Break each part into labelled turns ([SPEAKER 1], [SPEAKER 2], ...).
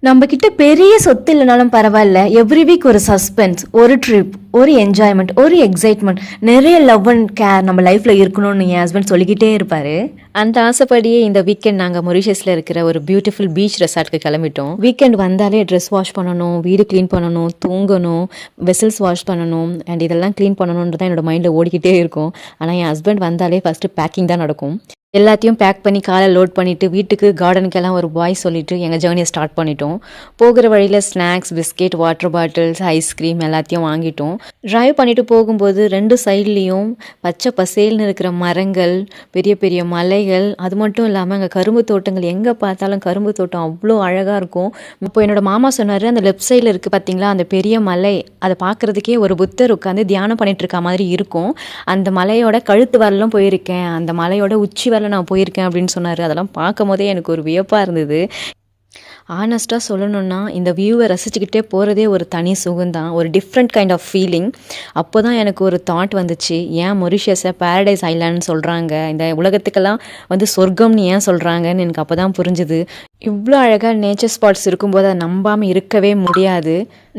[SPEAKER 1] நம்ம கிட்ட பெரிய சொத்து இல்லைனாலும் பரவாயில்ல, எவ்ரி வீக் ஒரு சஸ்பென்ஸ், ஒரு ட்ரிப், ஒரு என்ஜாய்மெண்ட், ஒரு எக்ஸைட்மெண்ட், நிறைய லவ் அண்ட் கேர் நம்ம லைஃப்பில் இருக்கணும்னு என் ஹஸ்பண்ட் சொல்லிக்கிட்டே இருப்பார். அந்த ஆசைப்படியே இந்த வீக்கெண்ட் நாங்கள் மொரிஷியஸில் இருக்கிற ஒரு பியூட்டிஃபுல் பீச் ரெசார்ட்டுக்கு கிளம்பிட்டோம். வீக்கெண்ட் வந்தாலே ட்ரெஸ் வாஷ் பண்ணணும், வீடு க்ளீன் பண்ணணும், தூங்கணும், வெசல்ஸ் வாஷ் பண்ணணும் அண்ட் இதெல்லாம் க்ளீன் பண்ணணுன்றது தான் என்னோட மைண்டில் ஓடிக்கிட்டே இருக்கும். ஆனால் என் ஹஸ்பண்ட் வந்தாலே ஃபஸ்ட்டு பேக்கிங் தான் நடக்கும். எல்லாத்தையும் பேக் பண்ணி காலை லோட் பண்ணிவிட்டு வீட்டுக்கு கார்டனுக்கெல்லாம் ஒரு பாய் சொல்லிவிட்டு எங்கள் ஜேர்னியை ஸ்டார்ட் பண்ணிட்டோம். போகிற வழியில் snacks, biscuit, water bottles, ice cream எல்லாத்தையும் வாங்கிட்டோம். ட்ரைவ் பண்ணிவிட்டு போகும்போது 2 சைட்லேயும் பச்சை பசேல்னு இருக்கிற மரங்கள், பெரிய பெரிய மலைகள், அது மட்டும் இல்லாமல் அங்கே கரும்பு தோட்டங்கள், எங்கே பார்த்தாலும் கரும்பு தோட்டம் அவ்வளோ அழகாக இருக்கும். இப்போ என்னோடய மாமா சொன்னார், அந்த லெஃப்ட் சைடில் இருக்குது பார்த்தீங்களா அந்த பெரிய மலை, அதை பார்க்குறதுக்கே ஒரு புத்தர் உட்காந்து தியானம் பண்ணிகிட்டு இருக்க மாதிரி இருக்கும். அந்த மலையோட கழுத்து வரலும் போயிருக்கேன், அந்த மலையோட உச்சி வரல நான் போயிருக்கேன் அப்படின்னு சொன்னார். அதெல்லாம் பார்க்கும் போதே எனக்கு ஒரு வியப்பாக இருந்தது. ஆனஸ்ட்டாக சொல்லணுன்னா இந்த வியூவை ரசிச்சுக்கிட்டே போகிறதே ஒரு தனி சுகம்தான், ஒரு டிஃப்ரெண்ட் கைண்ட் ஆஃப் ஃபீலிங். அப்போ தான் எனக்கு ஒரு தாட் வந்துச்சு, ஏன் மொரிஷியஸை பேரடைஸ் ஐலாண்டுன்னு சொல்கிறாங்க, இந்த உலகத்துக்கெல்லாம் வந்து சொர்க்கம்னு ஏன் சொல்கிறாங்கன்னு எனக்கு அப்போ தான் புரிஞ்சுது. இவ்வளோ அழகாக நேச்சர் ஸ்பாட்ஸ் இருக்கும்போது அதை நம்பாமல் இருக்கவே முடியாது.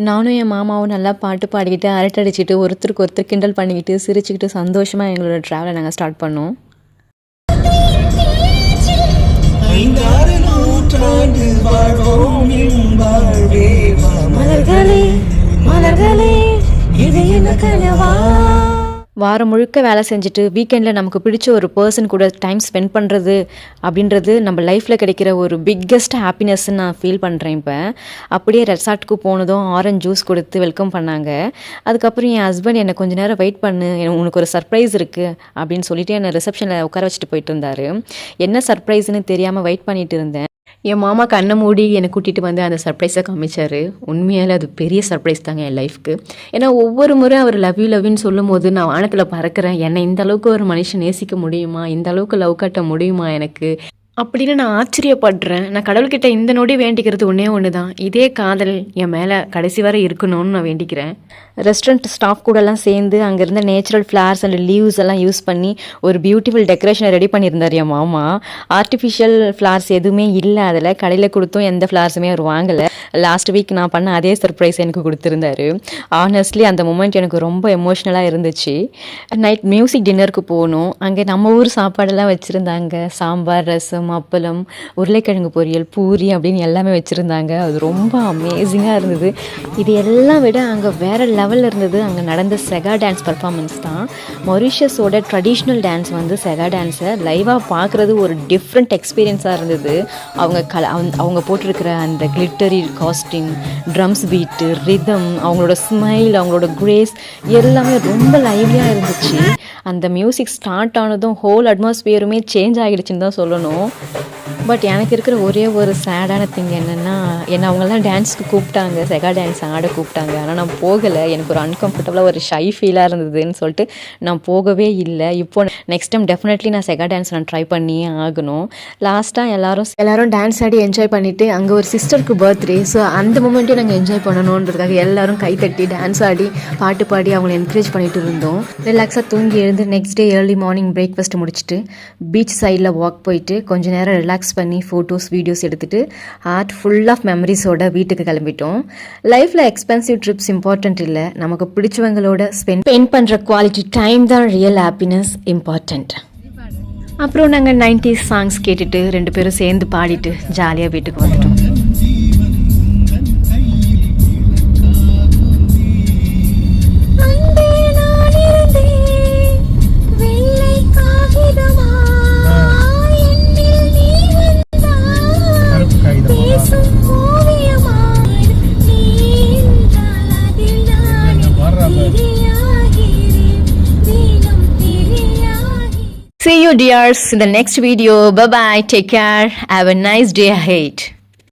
[SPEAKER 1] நானும் என் மாமாவும் நல்லா பாட்டு பாடிக்கிட்டு அரட்டடிச்சிட்டு ஒருத்தருக்கு ஒருத்தர் கிண்டல் பண்ணிக்கிட்டு சிரிச்சுக்கிட்டு சந்தோஷமாக எங்களோட ட்ராவலை நாங்கள் ஸ்டார்ட் பண்ணோம். வாரம் முழுக்க வேலை செஞ்சுட்டு வீக்கெண்டில் நமக்கு பிடிச்ச ஒரு பர்சன் கூட டைம் ஸ்பெண்ட் பண்ணுறது அப்படின்றது நம்ம லைஃப்பில் கிடைக்கிற ஒரு பிக்கெஸ்ட் ஹாப்பினஸ்ன்னு நான் ஃபீல் பண்ணுறேன். இப்போ அப்படியே ரெசார்ட்டுக்கு போனதும் ஆரஞ்சு ஜூஸ் கொடுத்து வெல்கம் பண்ணாங்க. அதுக்கப்புறம் என் ஹஸ்பண்ட் என்னை கொஞ்சம் நேரம் வெயிட் பண்ணு, உனக்கு ஒரு சர்ப்ரைஸ் இருக்குது அப்படின்னு சொல்லிட்டு என்னை ரிசப்ஷனில் உட்கார வச்சுட்டு போயிட்டு இருந்தார். என்ன சர்ப்ரைஸ்ன்னு தெரியாமல் வெயிட் பண்ணிட்டு இருந்தேன். என் மாமா கண்ணை மூடி என்னை கூட்டிகிட்டு வந்து அந்த சர்ப்ரைஸை காமிச்சார். உண்மையால் அது பெரிய சர்ப்ரைஸ் தாங்க என் லைஃப்க்கு. ஏன்னா ஒவ்வொரு முறை அவர் லவ் யூ லவ்னு சொல்லும் போது நான் வானத்தில் பறக்கிறேன். என்னை இந்த அளவுக்கு ஒரு மனுஷன் நேசிக்க முடியுமா, இந்த அளவுக்கு லவ் காட்ட முடியுமா எனக்கு அப்படின்னு நான் ஆச்சரியப்படுறேன். நான் கடவுள்கிட்ட இந்த நொடி வேண்டிக்கிறது ஒன்று தான், இதே காதல் என் மேலே கடைசி வரை இருக்கணும்னு நான் வேண்டிக்கிறேன். ரெஸ்டாரண்ட் ஸ்டாஃப் கூடலாம் சேர்ந்து அங்கே இருந்த நேச்சுரல் ஃப்ளவர்ஸ் அண்ட் லீவ்ஸ் எல்லாம் யூஸ் பண்ணி ஒரு பியூட்டிஃபுல் டெக்கரேஷனை ரெடி பண்ணியிருந்தார் என் மாமா. ஆர்டிஃபிஷியல் ஃப்ளவர்ஸ் எதுவுமே இல்லை, அதில் கடையில் கொடுத்தும் எந்த ஃப்ளவர்ஸுமே அவர் வாங்கலை. லாஸ்ட் வீக் நான் பண்ண அதே சர்ப்ரைஸ் எனக்கு கொடுத்துருந்தாரு. ஆனஸ்ட்லி அந்த மூமெண்ட் எனக்கு ரொம்ப எமோஷ்னலாக இருந்துச்சு. நைட் மியூசிக் டின்னருக்கு போகணும். அங்கே நம்ம ஊர் சாப்பாடெல்லாம் வச்சுருந்தாங்க, சாம்பார், ரசம், அப்பளம், உருளைக்கிழங்கு பொரியல், பூரி அப்படின்னு எல்லாமே வச்சுருந்தாங்க. அது ரொம்ப அமேசிங்காக இருந்தது. இது எல்லாம் விட அங்கே வேறு லெவலில் இருந்தது அங்கே நடந்த செகா டான்ஸ் பர்ஃபார்மன்ஸ் தான். மொரிஷியஸோட ட்ரெடிஷ்னல் டான்ஸ் வந்து செகா டான்ஸை லைவாக பார்க்குறது ஒரு டிஃப்ரெண்ட் எக்ஸ்பீரியன்ஸாக இருந்தது. அவங்க போட்டிருக்கிற அந்த glittery costume, drums beat, rhythm, அவங்களோட ஸ்மைல், அவங்களோட கிரேஸ் எல்லாமே ரொம்ப லைவ்லியாக இருந்துச்சு. அந்த மியூசிக் ஸ்டார்ட் ஆனதும் ஹோல் அட்மாஸ்பியருமே சேஞ்ச் ஆகிடுச்சுன்னு தான் சொல்லணும். பட் எனக்கு இருக்கிற ஒரே ஒரு சேடான திங் என்னென்னா, என்னை அவங்கெல்லாம் டான்ஸுக்கு கூப்பிட்டாங்க, செகா டான்ஸ் ஆட கூப்பிட்டாங்க. ஆனால் நான் போகலை. எனக்கு ஒரு அன்கம்ஃபர்டபுளாக ஒரு ஷை ஃபீலாக இருந்ததுன்னு சொல்லிட்டு நான் போகவே இல்லை. இப்போ நெக்ஸ்ட் டைம் டெஃபினெட்லி நான் செகா டான்ஸ் நான் ட்ரை பண்ணியே ஆகணும். லாஸ்ட்டாக எல்லாரும் டான்ஸ் ஆடி என்ஜாய் பண்ணிவிட்டு அங்கே ஒரு சிஸ்டருக்கு பர்த்டே, ஸோ அந்த மூமெண்ட்டையும் நாங்கள் என்ஜாய் பண்ணணுன்றதுக்காக எல்லோரும் கைத்தட்டி டான்ஸ் ஆடி பாட்டு பாடி அவங்களை என்கரேஜ் பண்ணிட்டு இருந்தோம். ரிலாக்ஸாக தூங்கி எழுந்து next day early morning breakfast முடிச்சுட்டு பீச் சைடில் வாக் போயிட்டு கொஞ்சம் நேரம் ரிலாக்ஸ் பண்ணி ஃபோட்டோஸ், வீடியோஸ் எடுத்துகிட்டு ஹார்ட் ஃபுல் ஆஃப் மெமரிஸோட வீட்டுக்கு கிளம்பிட்டோம். லைஃப்பில் எக்ஸ்பென்சிவ் ட்ரிப்ஸ் இம்பார்ட்டன்ட் இல்லை, நமக்கு பிடிச்சவங்களோட ஸ்பெண்ட் பண்ணுற குவாலிட்டி டைம் தான் ரியல் ஹாப்பினஸ் இம்பார்ட்டன்ட். அப்புறம் நாங்கள் 90s சாங்ஸ் கேட்டுட்டு 2 பேரும் சேர்ந்து பாடிட்டு ஜாலியாக வீட்டுக்கு வந்துட்டோம். See you dears in the next video. Bye bye. Take care. Have a nice day ahead.